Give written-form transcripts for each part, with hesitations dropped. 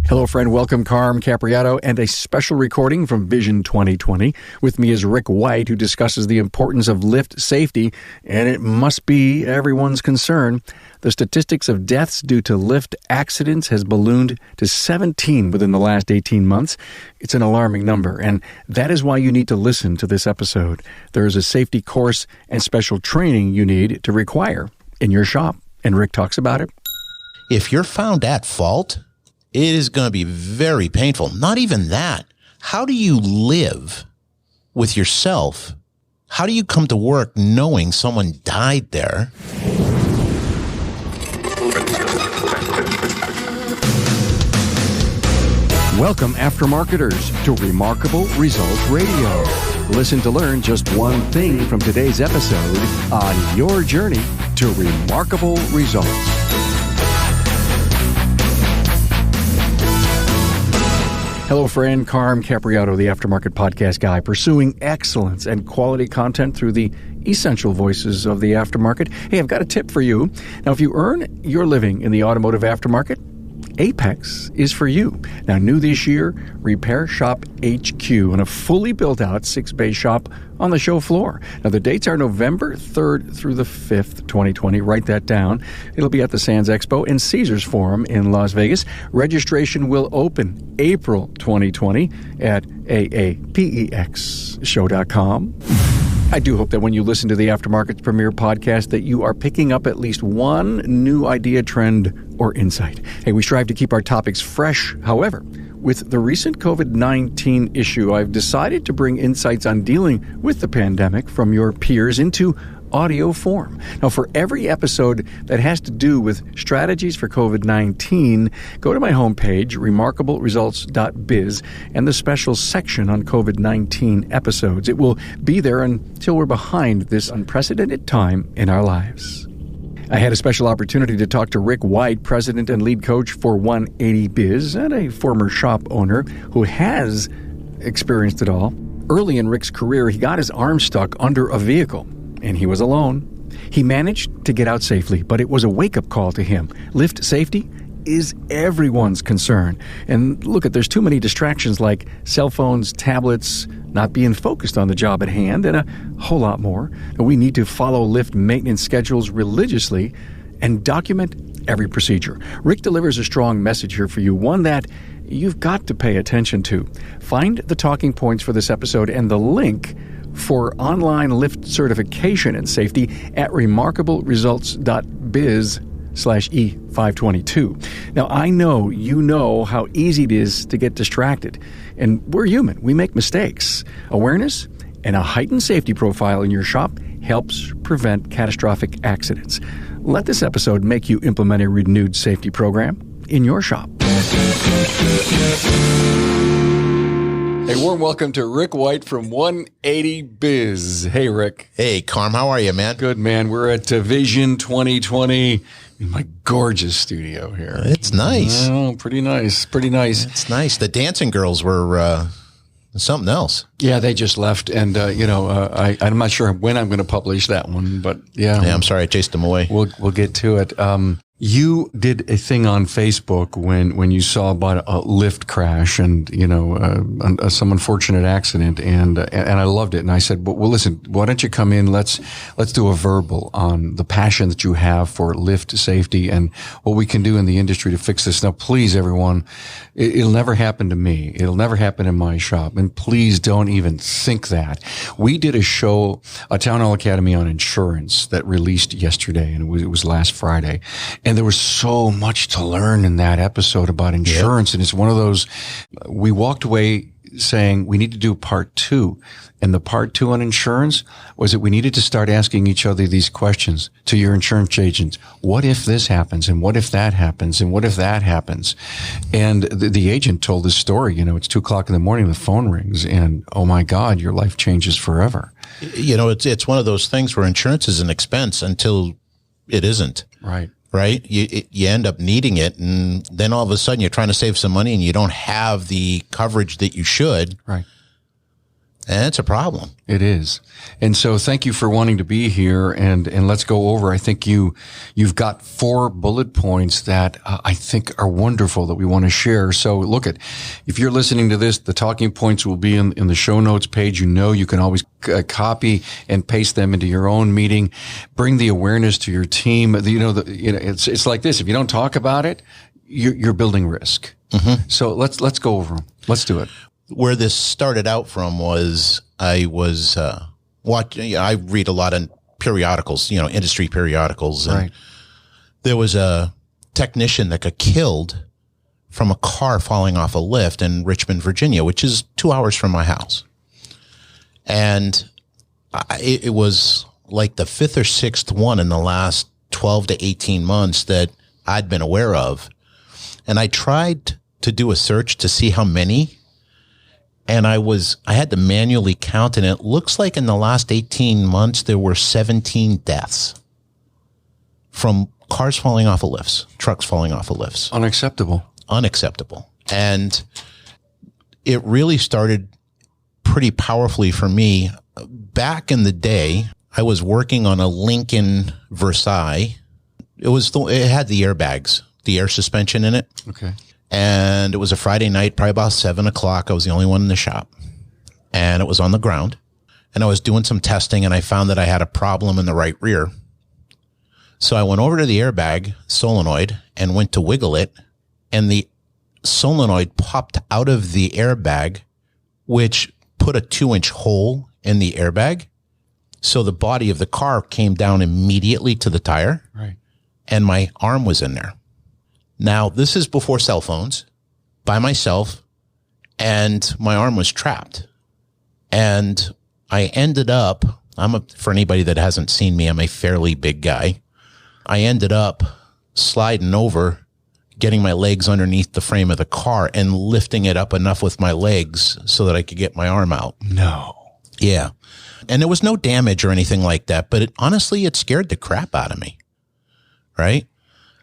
Hello, friend. Welcome, Carm Capriato, and a special recording from Vision 2020. With me is Rick White, who discusses the importance of lift safety, and it must be everyone's concern. The statistics of deaths due to lift accidents has ballooned to 17 within the last 18 months. It's an alarming number, and that is why you need to listen to this episode. There is a safety course and special training you need to require in your shop, and Rick talks about it. If you're found at fault, it is going to be very painful. Not even that. How do you live with yourself? How do you come to work knowing someone died there? Welcome, aftermarketers, to Remarkable Results Radio. Listen to learn just one thing from today's episode on your journey to remarkable results. Hello, friend. Carm Capriato, the Aftermarket Podcast Guy, pursuing excellence and quality content through the essential voices of the aftermarket. Hey, I've got a tip for you. Now, if you earn your living in the automotive aftermarket, Apex is for you. Now, new this year, Repair Shop HQ, and a fully built-out 6-bay shop on the show floor. Now, the dates are November 3rd through the 5th, 2020. Write that down. It'll be at the Sands Expo and Caesars Forum in Las Vegas. Registration will open April 2020 at aapexshow.com. I do hope that when you listen to the Aftermarket's premier podcast that you are picking up at least one new idea, trend, or insight. Hey, we strive to keep our topics fresh. However, with the recent COVID-19 issue, I've decided to bring insights on dealing with the pandemic from your peers into audio form. Now, for every episode that has to do with strategies for COVID-19, go to my homepage, remarkableresults.biz, and the special section on COVID-19 episodes. It will be there until we're behind this unprecedented time in our lives. I had a special opportunity to talk to Rick White, president and lead coach for 180Biz, and a former shop owner who has experienced it all. Early in Rick's career, he got his arm stuck under a vehicle, and he was alone. He managed to get out safely, but it was a wake-up call to him. Lift safety is everyone's concern. And look, there's too many distractions like cell phones, tablets, not being focused on the job at hand, and a whole lot more. And we need to follow lift maintenance schedules religiously and document every procedure. Rick delivers a strong message here for you, one that you've got to pay attention to. Find the talking points for this episode and the link for online lift certification and safety at remarkableresults.biz/E522. Now, I know you know how easy it is to get distracted, and we're human. We make mistakes. Awareness and a heightened safety profile in your shop helps prevent catastrophic accidents. Let this episode make you implement a renewed safety program in your shop. A warm welcome to Rick White from 180Biz. Hey, Rick. Hey, Carm, how are you, man? Good, man. We're at Vision 2020 in my gorgeous studio here. It's nice. Oh, pretty nice. Pretty nice. It's nice. The dancing girls were something else. Yeah, they just left, and I'm not sure when I'm going to publish that one, but yeah. Yeah, I'm sorry I chased them away. We'll get to it. You did a thing on Facebook when you saw about a lift crash and, some unfortunate accident, and I loved it. And I said, well, listen, why don't you come in? Let's do a verbal on the passion that you have for lift safety and what we can do in the industry to fix this. Now, please, everyone, it'll never happen to me. It'll never happen in my shop. And please don't even think that. We did a show, a Town Hall Academy on insurance that released yesterday, and it was last Friday. And there was so much to learn in that episode about insurance. Yep. And it's one of those, we walked away saying we need to do part 2. And the part 2 on insurance was that we needed to start asking each other these questions to your insurance agents. What if this happens? And what if that happens? And what if that happens? And the agent told this story, it's 2:00 in the morning, the phone rings, and oh my God, your life changes forever. It's one of those things where insurance is an expense until it isn't. Right. Right? You end up needing it, and then all of a sudden you're trying to save some money and you don't have the coverage that you should. Right. And it's a problem. It is. And so thank you for wanting to be here, and let's go over. I think you've got 4 bullet points that I think are wonderful that we want to share. So look if you're listening to this, the talking points will be in the show notes page. You can always copy and paste them into your own meeting. Bring the awareness to your team. It's like this. If you don't talk about it, you're building risk. Mm-hmm. So let's go over them. Let's do it. Where this started out from was I was watching. I read a lot of periodicals, industry periodicals, and right. There was a technician that got killed from a car falling off a lift in Richmond, Virginia, which is 2 hours from my house. And it was like the 5th or 6th one in the last 12 to 18 months that I'd been aware of. And I tried to do a search to see how many. And I had to manually count, and it looks like in the last 18 months, there were 17 deaths from cars falling off of lifts, trucks falling off of lifts. Unacceptable. And it really started pretty powerfully for me. Back in the day, I was working on a Lincoln Versailles. It had the airbags, the air suspension in it. Okay. And it was a Friday night, probably about 7:00. I was the only one in the shop, and it was on the ground, and I was doing some testing, and I found that I had a problem in the right rear. So I went over to the airbag solenoid and went to wiggle it, and the solenoid popped out of the airbag, which put a 2-inch hole in the airbag. So the body of the car came down immediately to the tire, right, and my arm was in there. Now, this is before cell phones, by myself, and my arm was trapped. And I ended up, for anybody that hasn't seen me, I'm a fairly big guy. I ended up sliding over, getting my legs underneath the frame of the car and lifting it up enough with my legs so that I could get my arm out. No. Yeah. And there was no damage or anything like that, but honestly, it scared the crap out of me. Right?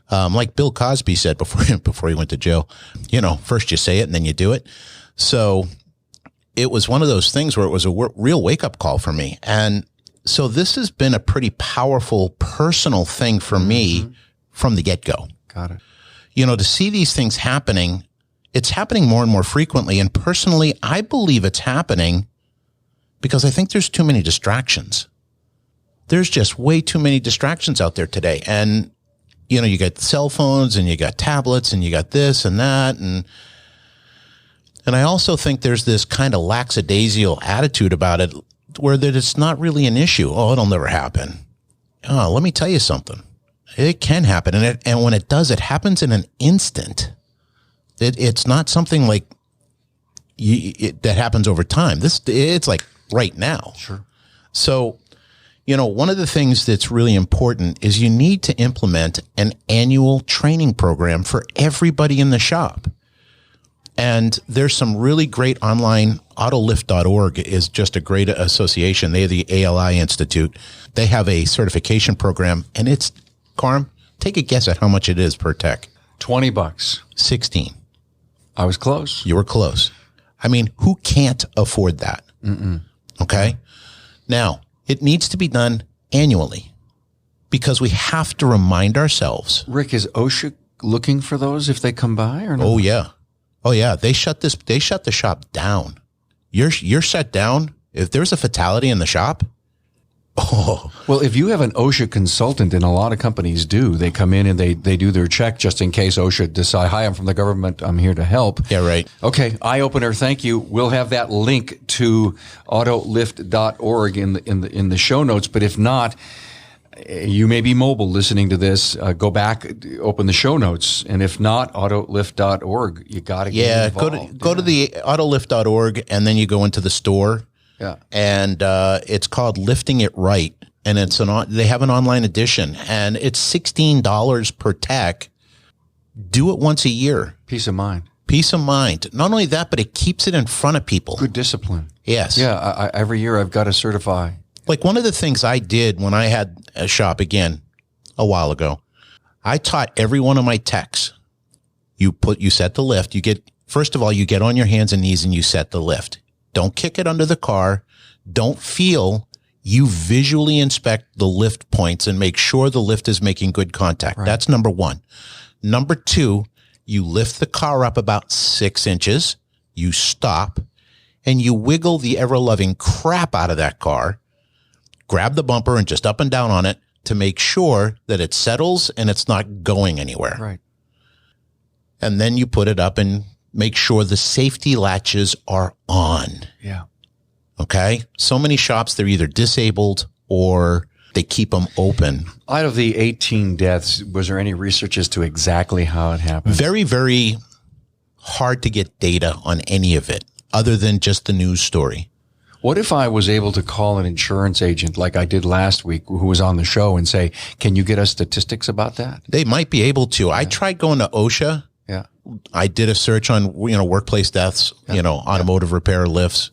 Like Bill Cosby said before he went to jail, first you say it and then you do it. So it was one of those things where it was a real wake-up call for me. And so this has been a pretty powerful personal thing for me from the get-go. Got it. To see these things happening, it's happening more and more frequently. And personally, I believe it's happening because I think there's too many distractions. There's just way too many distractions out there today. And you got cell phones and you got tablets and you got this and that. And I also think there's this kind of lackadaisical attitude about it where that it's not really an issue. Oh, it'll never happen. Oh, let me tell you something. It can happen. And when it does, it happens in an instant. It's not something like that happens over time. It's like right now. Sure. So, one of the things that's really important is you need to implement an annual training program for everybody in the shop. And there's some really great online, autolift.org is just a great association. They're the ALI Institute. They have a certification program, and it's, Carm, take a guess at how much it is per tech. $20. 16. I was close. You were close. I mean, who can't afford that? Okay. Now, it needs to be done annually because we have to remind ourselves. Rick, is OSHA looking for those if they come by or not? Oh yeah. They shut the shop down. You're shut down. If there's a fatality in the shop. Oh. Well, if you have an OSHA consultant, and a lot of companies do, they come in and they do their check just in case OSHA decide, hi, I'm from the government, I'm here to help. Yeah, right. Okay, eye-opener, thank you. We'll have that link to autolift.org in the show notes, but if not, you may be mobile listening to this. Go back, open the show notes, and if not, autolift.org. You got to get involved. Go to the autolift.org, and then you go into the store. Yeah. And it's called Lifting It Right. And they have an online edition, and it's $16 per tech. Do it once a year. Peace of mind. Peace of mind. Not only that, but it keeps it in front of people. Good discipline. Yes. Yeah. Every year I've got to certify. Like one of the things I did when I had a shop again a while ago, I taught every one of my techs. You set the lift. First of all, you get on your hands and knees and you set the lift. Don't kick it under the car. Don't feel. You visually inspect the lift points and make sure the lift is making good contact. Right. That's number one. Number two, you lift the car up about 6 inches. You stop and you wiggle the ever-loving crap out of that car. Grab the bumper and just up and down on it to make sure that it settles and it's not going anywhere. Right. And then you put it up and make sure the safety latches are on. Yeah. Okay. So many shops, they're either disabled or they keep them open. Out of the 18 deaths, was there any research as to exactly how it happened? Very, very hard to get data on any of it other than just the news story. What if I was able to call an insurance agent like I did last week who was on the show and say, can you get us statistics about that? They might be able to. Yeah. I tried going to OSHA. Yeah. I did a search on, workplace deaths, automotive repair lifts,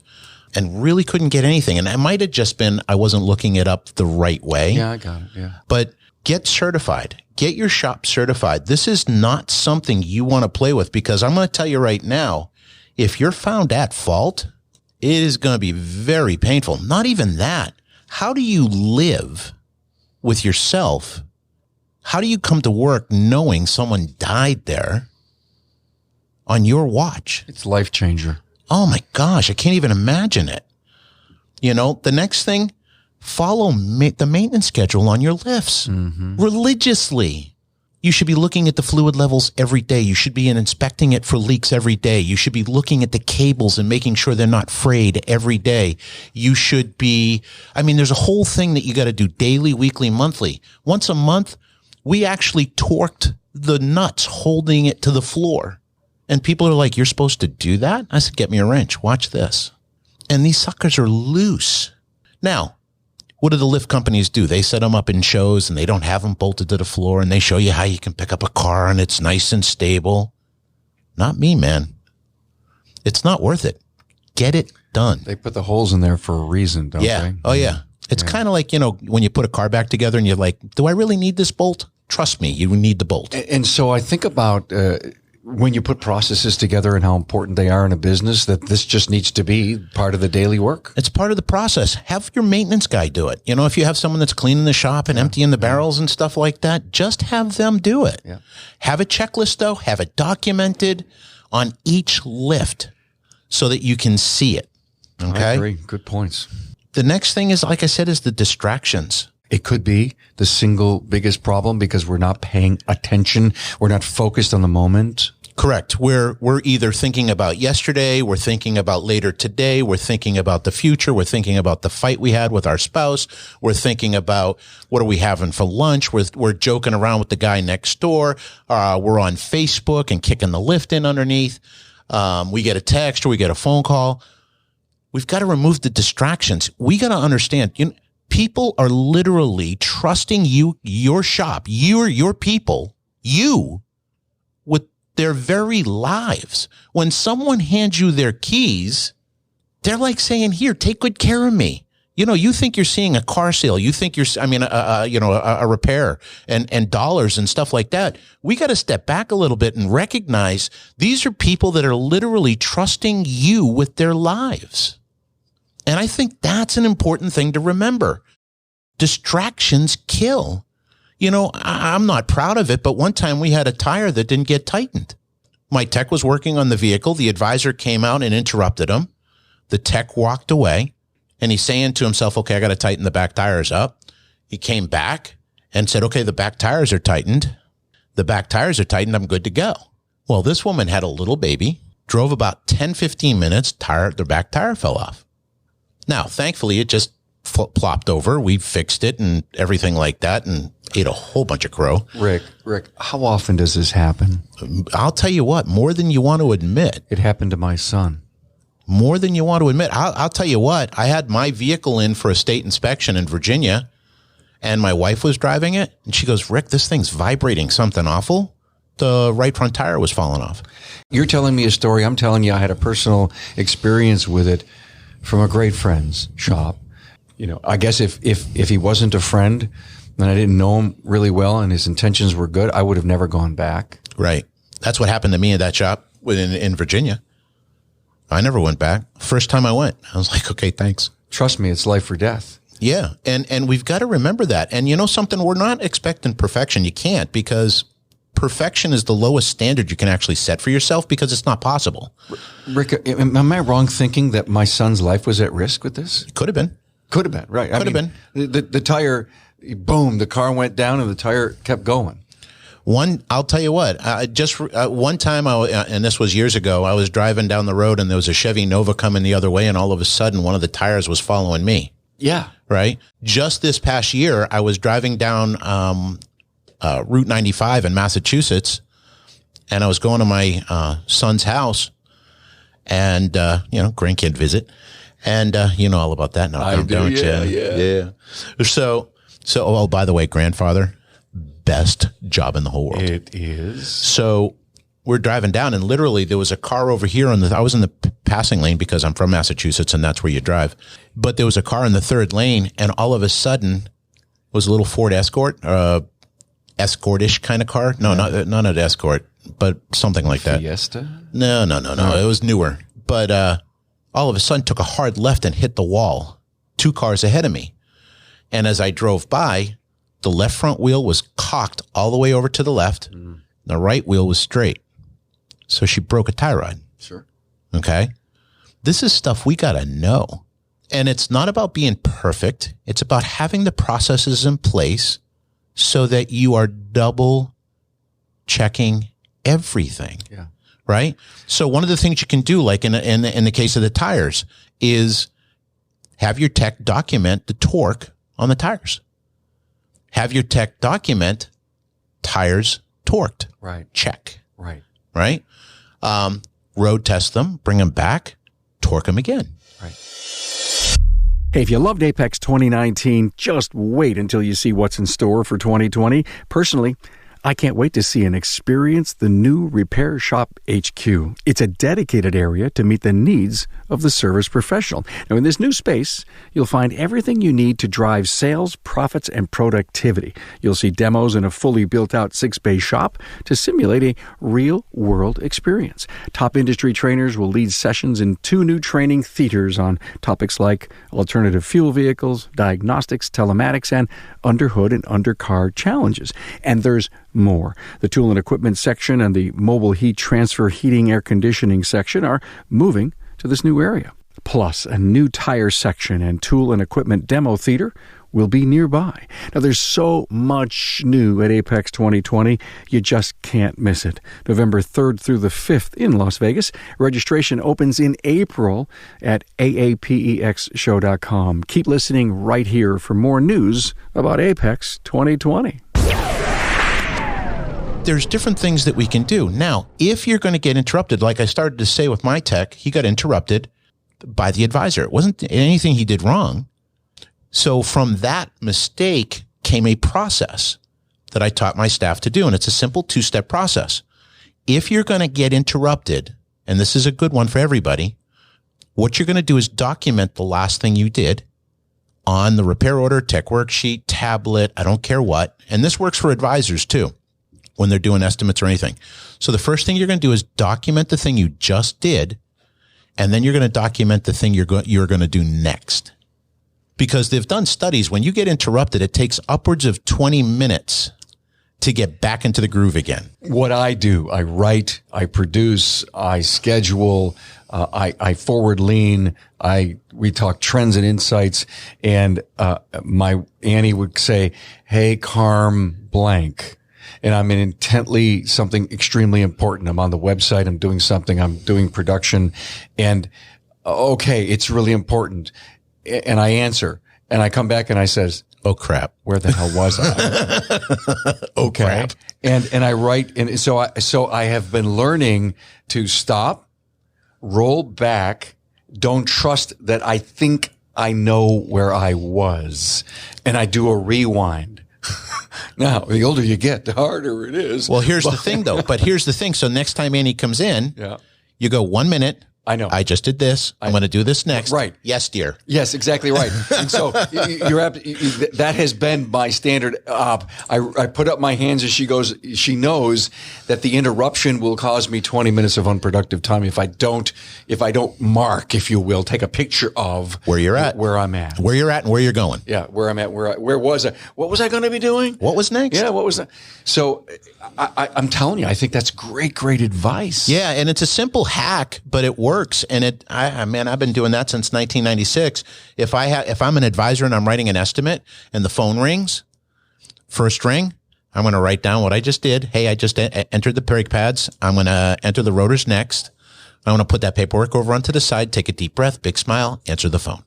and really couldn't get anything. And it might have just been I wasn't looking it up the right way. Yeah, I got it. Yeah. But get certified. Get your shop certified. This is not something you want to play with, because I'm going to tell you right now, if you're found at fault, it is going to be very painful. Not even that. How do you live with yourself? How do you come to work knowing someone died there on your watch? It's life changer. Oh my gosh, I can't even imagine it. The next thing, follow the maintenance schedule on your lifts religiously. You should be looking at the fluid levels every day. You should be inspecting it for leaks every day. You should be looking at the cables and making sure they're not frayed every day. You should be, there's a whole thing that you got to do daily, weekly, monthly. Once a month, we actually torqued the nuts holding it to the floor. And people are like, you're supposed to do that? I said, get me a wrench. Watch this. And these suckers are loose. Now, what do the lift companies do? They set them up in shows and they don't have them bolted to the floor, and they show you how you can pick up a car and it's nice and stable. Not me, man. It's not worth it. Get it done. They put the holes in there for a reason, don't they? Oh, yeah. It's kind of like, when you put a car back together and you're like, do I really need this bolt? Trust me, you need the bolt. And so I think about when you put processes together and how important they are in a business, that this just needs to be part of the daily work. It's part of the process. Have your maintenance guy do it. If you have someone that's cleaning the shop and emptying the barrels and stuff like that, just have them do it. Yeah. Have a checklist, though. Have it documented on each lift so that you can see it. Okay? I agree. Good points. The next thing is, like I said, is the distractions. It could be the single biggest problem because we're not paying attention. We're not focused on the moment. Correct. We're either thinking about yesterday, we're thinking about later today, we're thinking about the future, we're thinking about the fight we had with our spouse, we're thinking about what are we having for lunch, we're joking around with the guy next door, we're on Facebook and kicking the lift in underneath, we get a text or we get a phone call. We've got to remove the distractions. We got to understand, people are literally trusting you, your shop, your people, you, with their very lives. When someone hands you their keys, they're like saying, here, take good care of me. You think you're seeing a car sale. You think you're, a repair and dollars and stuff like that. We got to step back a little bit and recognize these are people that are literally trusting you with their lives. And I think that's an important thing to remember. Distractions kill. I'm not proud of it, but one time we had a tire that didn't get tightened. My tech was working on the vehicle. The advisor came out and interrupted him. The tech walked away, and he's saying to himself, okay, I got to tighten the back tires up. He came back and said, okay, the back tires are tightened. The back tires are tightened. I'm good to go. Well, this woman had a little baby, drove about 10, 15 minutes, their back tire fell off. Now, thankfully, it just plopped over. We fixed it and everything like that and ate a whole bunch of crow. Rick, how often does this happen? I'll tell you what, more than you want to admit. It happened to my son. More than you want to admit. I'll tell you what, I had my vehicle in for a state inspection in Virginia, and my wife was driving it, and she goes, Rick, this thing's vibrating something awful. The right front tire was falling off. You're telling me a story. I'm telling you I had a personal experience with it from a great friend's shop. I guess if he wasn't a friend and I didn't know him really well and his intentions were good, I would have never gone back. Right. That's what happened to me at that shop in Virginia. I never went back. First time I went, I was like, okay, thanks. Trust me, it's life or death. Yeah. And we've got to remember that. And you know something, we're not expecting perfection. You can't, because perfection is the lowest standard you can actually set for yourself, because it's not possible. Rick, am I wrong thinking that my son's life was at risk with this? Could have been. Could have been, right. Could have been. The tire, boom, the car went down and the tire kept going. I'll tell you what, one time, and this was years ago, I was driving down the road and there was a Chevy Nova coming the other way, and all of a sudden one of the tires was following me. Yeah. Right? Just this past year, I was driving down Route 95 in Massachusetts, and I was going to my son's house, and, grandkid visit. And you know all about that now, don't you? Yeah. So, oh, by the way, grandfather, best job in the whole world. It is. So we're driving down, and literally there was a car over here I was in the passing lane because I'm from Massachusetts and that's where you drive. But there was a car in the third lane, and all of a sudden it was a little Ford Escort, Escort-ish kind of car. No, not an Escort, but something like that. Fiesta? No. It was newer. But all of a sudden took a hard left and hit the wall 2 cars ahead of me. And as I drove by, the left front wheel was cocked all the way over to the left. The right wheel was straight. So she broke a tie rod. Sure. Okay. This is stuff we got to know. And it's not about being perfect. It's about having the processes in place so that you are double checking everything. Yeah. Right? So one of the things you can do, like in the case of the tires, is have your tech document the torque on the tires. Have your tech document tires torqued. Right. Check. Right. Right? Road test them, bring them back, torque them again. Right. Hey, if you loved Apex 2019, just wait until you see what's in store for 2020. Personally, I can't wait to see and experience the new Repair Shop HQ. It's a dedicated area to meet the needs of the service professional. Now, in this new space, you'll find everything you need to drive sales, profits, and productivity. You'll see demos in a fully built-out 6-bay shop to simulate a real-world experience. Top industry trainers will lead sessions in 2 new training theaters on topics like alternative fuel vehicles, diagnostics, telematics, and under-hood and under-car challenges. And there's more. The tool and equipment section and the mobile heat transfer heating air conditioning section are moving to this new area. Plus, a new tire section and tool and equipment demo theater will be nearby. Now, there's so much new at Apex 2020, you just can't miss it. November 3rd through the 5th in Las Vegas. Registration opens in April at aapexshow.com. Keep listening right here for more news about Apex 2020. There's different things that we can do. Now, if you're going to get interrupted, like I started to say with my tech, he got interrupted by the advisor. It wasn't anything he did wrong. So from that mistake came a process that I taught my staff to do, and it's a simple 2-step process. If you're going to get interrupted, and this is a good one for everybody, what you're going to do is document the last thing you did on the repair order, tech worksheet, tablet, I don't care what. And this works for advisors too, when they're doing estimates or anything. So the first thing you're going to do is document the thing you just did, and then you're going to document the thing you're going to do next. Because they've done studies, when you get interrupted, it takes upwards of 20 minutes to get back into the groove again. What I do, I write, I produce, I schedule, I forward lean, we talk trends and insights, and my Annie would say, "Hey, Carm blank." And I'm in intently something extremely important. I'm on the website. I'm doing something. I'm doing production. And okay, it's really important. And I answer. And I come back and I says, "Oh, crap. Where the hell was I?" Okay. Crap. And I write. And so I have been learning to stop, roll back, don't trust that I think I know where I was. And I do a rewind. Now, the older you get, the harder it is. Well, here's the thing, though. But here's the thing. So next time Annie comes in, you go 1 minute, I know. I just did this. I'm going to do this next. Right. Yes, dear. Yes, exactly right. And so that has been my standard. I put up my hands and she knows that the interruption will cause me 20 minutes of unproductive time if I don't mark, if you will, take a picture of where you're at, where I'm at, where you're at and where you're going. Yeah. Where I'm at, where was I? What was I going to be doing? What was next? Yeah. What was that? So I'm telling you, I think that's great advice. Yeah. And it's a simple hack, but it works. And I've been doing that since 1996. If I'm an advisor and I'm writing an estimate and the phone rings, first ring, I'm going to write down what I just did. Hey, I just entered the brake pads. I'm going to enter the rotors next. I want to put that paperwork over onto the side, take a deep breath, big smile, answer the phone.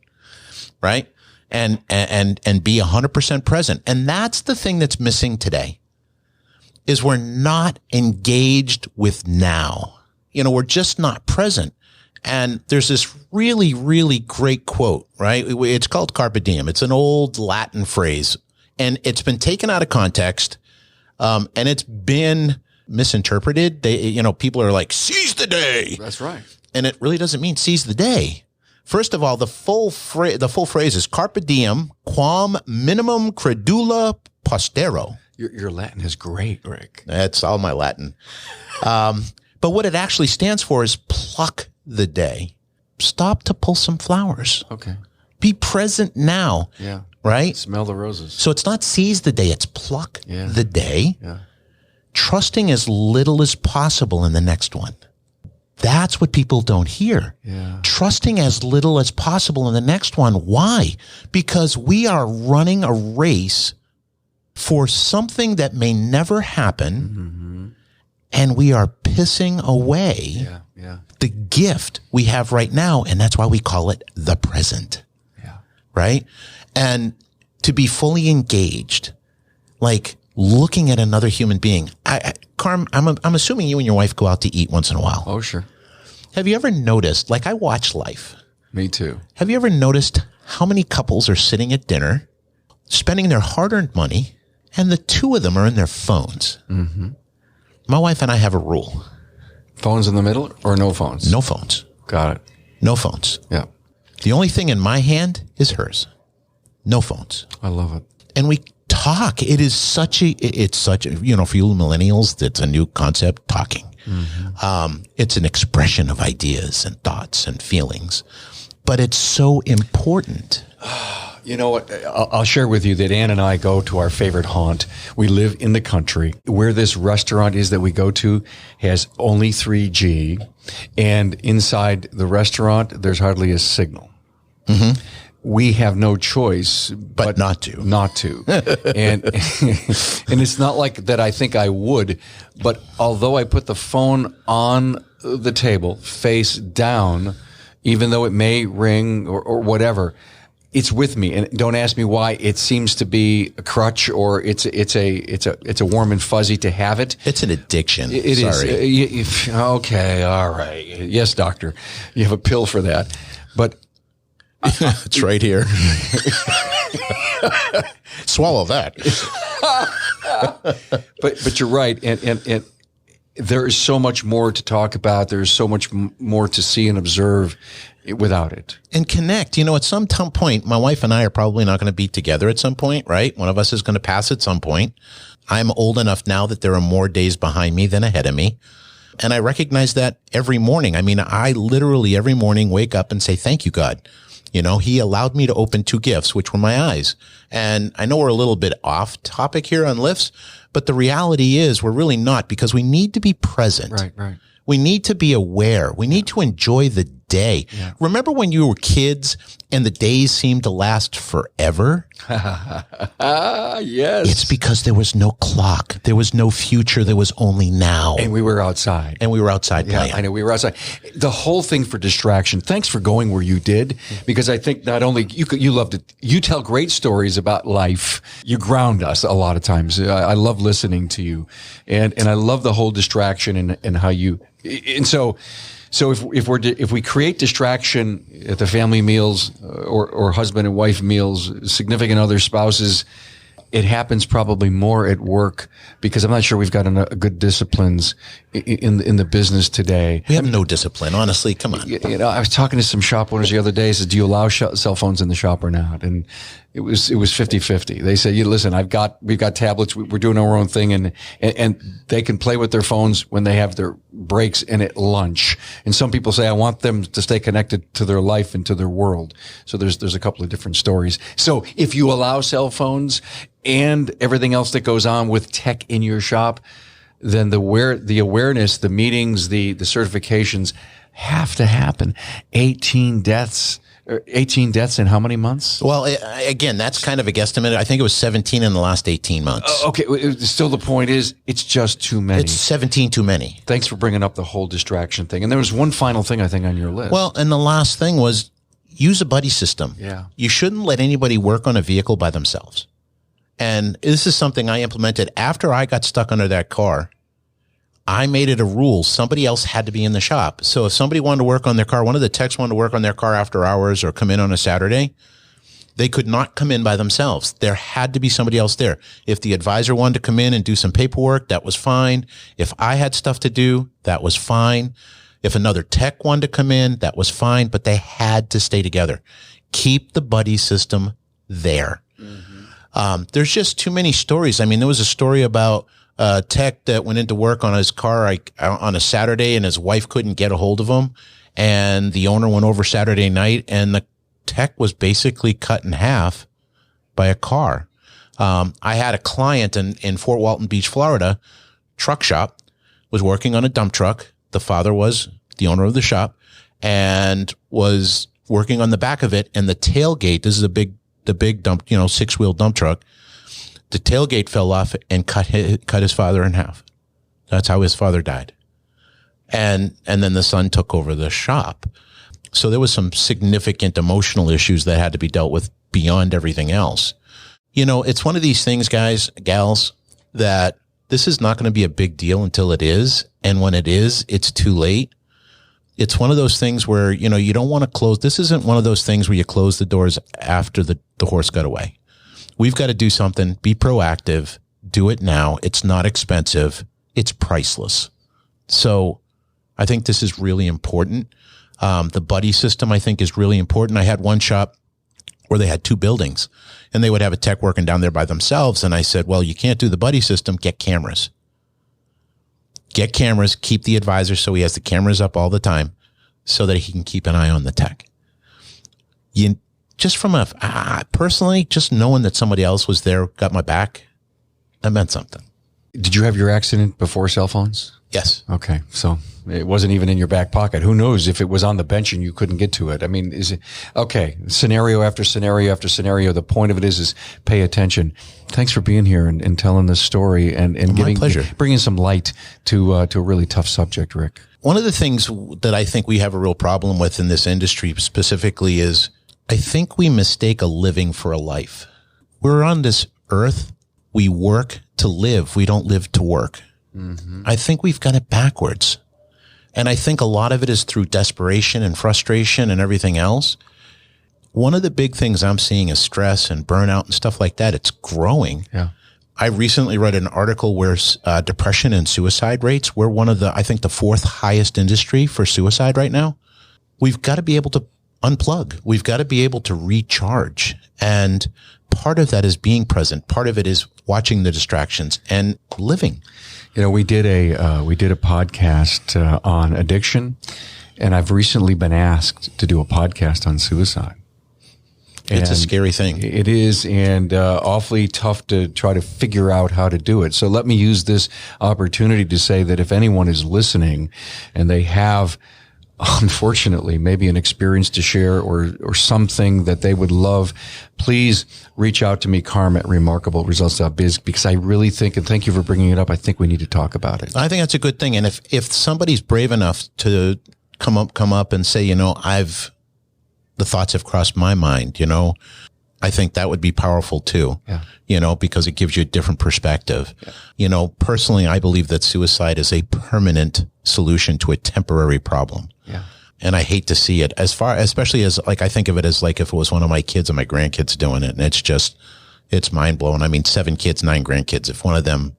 Right? And be 100% present. And that's the thing that's missing today is we're not engaged with now. We're just not present. And there's this really, really great quote, right? It's called carpe diem. It's an old Latin phrase, and it's been taken out of context, and it's been misinterpreted. People are like, seize the day. That's right. And it really doesn't mean seize the day. First of all, the full phrase is carpe diem quam minimum credula postero. Your Latin is great, Rick. That's all my Latin. But what it actually stands for is pluck the day. Stop to pull some flowers. Okay. Be present now. Yeah. Right? Smell the roses. So it's not seize the day, it's pluck the day. Yeah. Trusting as little as possible in the next one. That's what people don't hear. Yeah. Trusting as little as possible in the next one. Why? Because we are running a race for something that may never happen, and we are pissing away the gift we have right now, and that's why we call it the present. Yeah. Right? And to be fully engaged, like looking at another human being. Carm, I'm assuming you and your wife go out to eat once in a while. Oh, sure. Have you ever noticed, like I watch life. Me too. Have you ever noticed how many couples are sitting at dinner, spending their hard-earned money, and the two of them are in their phones? Mm-hmm. My wife and I have a rule. Phones in the middle or no phones? No phones. Got it. No phones. Yeah. The only thing in my hand is hers. No phones. I love it. And we talk. It's such a, for you millennials, it's a new concept, talking. Mm-hmm. It's an expression of ideas and thoughts and feelings, but it's so important. You know what? I'll share with you that Ann and I go to our favorite haunt. We live in the country. Where this restaurant is that we go to has only 3G, and inside the restaurant, there's hardly a signal. Mm-hmm. We have no choice but not to. And and it's not like that I think I would, but although I put the phone on the table face down, even though it may ring or whatever, it's with me. And don't ask me why. It seems to be a crutch, or it's a warm and fuzzy to have it. It's an addiction. It is. Okay. All right. Yes, doctor. You have a pill for that. But it's right here. Swallow that. But you're right. And there is so much more to talk about. There's so much more to see and observe without it. And connect. At some point, my wife and I are probably not going to be together at some point, right? One of us is going to pass at some point. I'm old enough now that there are more days behind me than ahead of me. And I recognize that every morning. I mean, I literally every morning wake up and say, thank you, God. He allowed me to open 2 gifts, which were my eyes. And I know we're a little bit off topic here on lifts, but the reality is we're really not, because we need to be present. Right. We need to be aware. We need to enjoy the day. Yeah. Remember when you were kids and the days seemed to last forever? Yes. It's because there was no clock. There was no future. There was only now. And we were outside. Playing. I know. We were outside. The whole thing for distraction. Thanks for going where you did, because I think not only you loved it, you tell great stories about life. You ground us a lot of times. I love listening to you, and I love the whole distraction and how you. And so if we create distraction at the family meals or husband and wife meals, significant other spouses, it happens probably more at work because I'm not sure we've got a good disciplines in the business today. We have no discipline, honestly. Come on. You know, I was talking to some shop owners the other day. Said, "Do you allow cell phones in the shop or not?" And it was 50-50. They said, listen, we've got tablets. We're doing our own thing, and they can play with their phones when they have their breaks and at lunch. And some people say, I want them to stay connected to their life and to their world. So there's a couple of different stories. So if you allow cell phones and everything else that goes on with tech in your shop, then the awareness, the meetings, the certifications have to happen. 18 deaths in how many months? Well, again, that's kind of a guesstimate. I think it was 17 in the last 18 months. Okay. Still, the point is, it's just too many. It's 17 too many. Thanks for bringing up the whole distraction thing. And there was one final thing, I think, on your list. Well, and the last thing was use a buddy system. Yeah. You shouldn't let anybody work on a vehicle by themselves. And this is something I implemented after I got stuck under that car. I made it a rule. Somebody else had to be in the shop. So if somebody wanted to work on their car, one of the techs wanted to work on their car after hours or come in on a Saturday, they could not come in by themselves. There had to be somebody else there. If the advisor wanted to come in and do some paperwork, that was fine. If I had stuff to do, that was fine. If another tech wanted to come in, that was fine, but they had to stay together. Keep the buddy system there. Mm-hmm. There's just too many stories. I mean, there was a story about a tech that went into work on his car on a Saturday, and his wife couldn't get a hold of him. And the owner went over Saturday night, and the tech was basically cut in half by a car. I had a client in Fort Walton Beach, Florida, truck shop, was working on a dump truck. The father was the owner of the shop and was working on the back of it. And the tailgate, this is the big dump, 6-wheel dump truck. The tailgate fell off and cut his father in half. That's how his father died. And then the son took over the shop. So there was some significant emotional issues that had to be dealt with beyond everything else. It's one of these things, guys, gals, that this is not going to be a big deal until it is. And when it is, it's too late. It's one of those things where, you don't want to close. This isn't one of those things where you close the doors after the horse got away. We've got to do something, be proactive, do it now. It's not expensive. It's priceless. So I think this is really important. The buddy system, I think, is really important. I had one shop where they had 2 buildings, and they would have a tech working down there by themselves. And I said, well, you can't do the buddy system. Get cameras. Get cameras. Keep the advisor so he has the cameras up all the time so that he can keep an eye on the tech. Just from personally, just knowing that somebody else was there, got my back, that meant something. Did you have your accident before cell phones? Yes. Okay. So it wasn't even in your back pocket. Who knows if it was on the bench and you couldn't get to it? I mean, is it okay? Scenario after scenario after scenario. The point of it is pay attention. Thanks for being here and telling this story and bringing some light to a really tough subject, Rick. One of the things that I think we have a real problem with in this industry specifically is I think we mistake a living for a life. We're on this earth. We work to live. We don't live to work. Mm-hmm. I think we've got it backwards. And I think a lot of it is through desperation and frustration and everything else. One of the big things I'm seeing is stress and burnout and stuff like that. It's growing. Yeah. I recently read an article where depression and suicide rates, we're one of the 4th highest industry for suicide right now. We've got to be able to unplug. We've got to be able to recharge. And part of that is being present. Part of it is watching the distractions and living. We did a podcast on addiction, and I've recently been asked to do a podcast on suicide. It's a scary thing. It is, and awfully tough to try to figure out how to do it. So let me use this opportunity to say that if anyone is listening and they have, unfortunately, maybe an experience to share or something that they would love, please reach out to me, Carm at remarkableresults.biz, because I really think, and thank you for bringing it up, I think we need to talk about it. I think that's a good thing. And if somebody's brave enough to come up and say, the thoughts have crossed my mind, I think that would be powerful too, because it gives you a different perspective. Yeah. Personally, I believe that suicide is a permanent solution to a temporary problem. Yeah. And I hate to see it especially as I think of it as if it was one of my kids and my grandkids doing it. And It's mind blowing. I mean, 7 kids, 9 grandkids. If one of them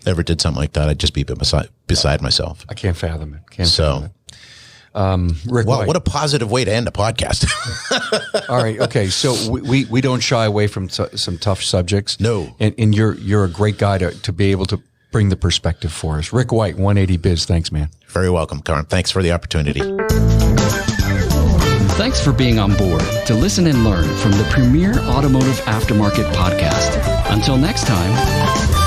ever did something like that, I'd just be beside myself. I can't fathom it. Fathom it. Rick, wow, what a positive way to end a podcast. All right. Okay. So we don't shy away from some tough subjects. No. And you're a great guy to be able to bring the perspective for us. Rick White, 180 Biz. Thanks, man. Very welcome, Carm. Thanks for the opportunity. Thanks for being on board to listen and learn from the premier automotive aftermarket podcast. Until next time.